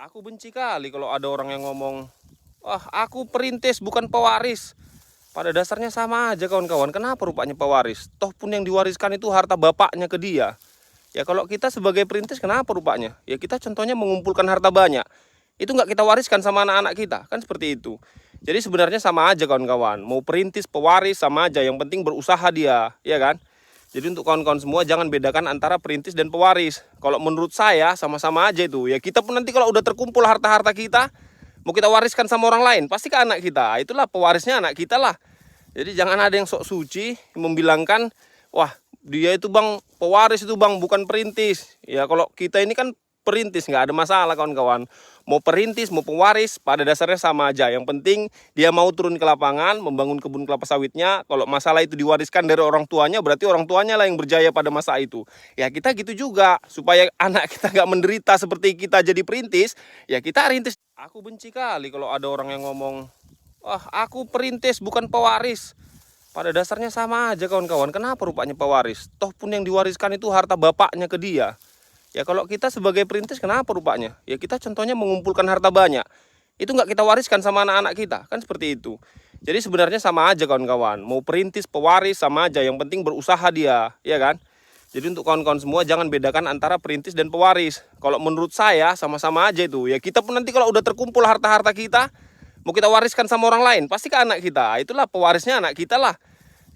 Aku benci kali kalau ada orang yang ngomong, wah aku perintis bukan pewaris. Pada dasarnya sama aja kawan-kawan. Kenapa rupanya pewaris? Toh pun yang diwariskan itu harta bapaknya ke dia. Ya kalau kita sebagai perintis kenapa rupanya? Ya kita contohnya mengumpulkan harta banyak. Itu nggak kita wariskan sama anak-anak kita. Kan seperti itu. Jadi sebenarnya sama aja kawan-kawan. Mau perintis, pewaris sama aja. Yang penting berusaha dia. Ya kan? Jadi untuk kawan-kawan semua jangan bedakan antara perintis dan pewaris. Kalau menurut saya sama-sama aja itu. Ya kita pun nanti kalau udah terkumpul harta-harta kita, mau kita wariskan sama orang lain, pasti ke anak kita. Itulah pewarisnya anak kita lah. Jadi jangan ada yang sok suci membilangkan, wah dia itu bang pewaris itu bang bukan perintis. Ya kalau kita ini kan perintis, nggak ada masalah kawan-kawan. Mau perintis mau pewaris pada dasarnya sama aja. Yang penting dia mau turun ke lapangan membangun kebun kelapa sawitnya. Kalau masalah itu diwariskan dari orang tuanya, berarti orang tuanya lah yang berjaya pada masa itu. Ya kita gitu juga, supaya anak kita nggak menderita seperti kita jadi perintis. Ya kita rintis. Aku benci kali kalau ada orang yang ngomong, wah aku perintis bukan pewaris. Pada dasarnya sama aja kawan-kawan. Kenapa rupanya pewaris? Toh pun yang diwariskan itu harta bapaknya ke dia. Ya kalau kita sebagai perintis kenapa rupanya? Ya kita contohnya mengumpulkan harta banyak. Itu nggak kita wariskan sama anak-anak kita. Kan seperti itu. Jadi sebenarnya sama aja kawan-kawan. Mau perintis, pewaris sama aja. Yang penting berusaha dia. Ya kan? Jadi untuk kawan-kawan semua jangan bedakan antara perintis dan pewaris. Kalau menurut saya sama-sama aja itu. Ya kita pun nanti kalau udah terkumpul harta-harta kita, mau kita wariskan sama orang lain, pasti ke anak kita. Itulah pewarisnya anak kita lah.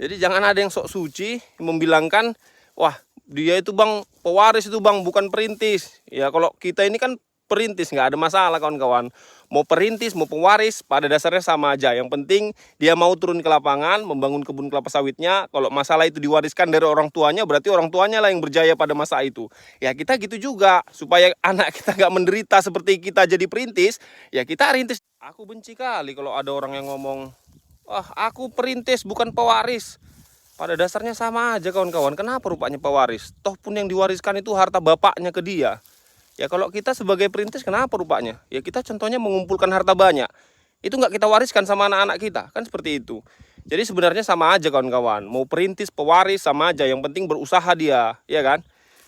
Jadi jangan ada yang sok suci membilangkan, wah dia itu bang pewaris itu bang bukan perintis. Ya kalau kita ini kan perintis, nggak ada masalah kawan-kawan. Mau perintis mau pewaris pada dasarnya sama aja. Yang penting dia mau turun ke lapangan membangun kebun kelapa sawitnya. Kalau masalah itu diwariskan dari orang tuanya, berarti orang tuanya lah yang berjaya pada masa itu. Ya kita gitu juga, supaya anak kita nggak menderita seperti kita jadi perintis. Ya kita rintis. Aku benci kali kalau ada orang yang ngomong, wah aku perintis bukan pewaris. Pada dasarnya sama aja kawan-kawan. Kenapa rupanya pewaris? Toh pun yang diwariskan itu harta bapaknya ke dia. Ya kalau kita sebagai perintis kenapa rupanya? Ya kita contohnya mengumpulkan harta banyak. Itu nggak kita wariskan sama anak-anak kita. Kan seperti itu. Jadi sebenarnya sama aja kawan-kawan. Mau perintis, pewaris sama aja. Yang penting berusaha dia. Ya kan?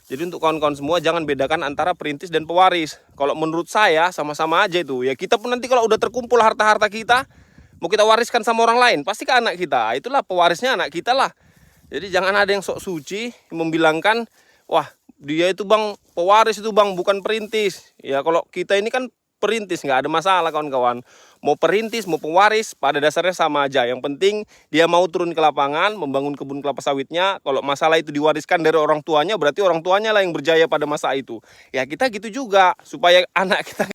Jadi untuk kawan-kawan semua jangan bedakan antara perintis dan pewaris. Kalau menurut saya sama-sama aja itu. Ya kita pun nanti kalau udah terkumpul harta-harta kita, mau kita wariskan sama orang lain, pasti ke anak kita. Itulah pewarisnya anak kita lah. Jadi jangan ada yang sok suci membilangkan, wah dia itu bang pewaris itu bang bukan perintis. Ya kalau kita ini kan perintis, nggak ada masalah kawan-kawan. Mau perintis mau pewaris pada dasarnya sama aja. Yang penting dia mau turun ke lapangan membangun kebun kelapa sawitnya. Kalau masalah itu diwariskan dari orang tuanya, berarti orang tuanya lah yang berjaya pada masa itu. Ya kita gitu juga, supaya anak kita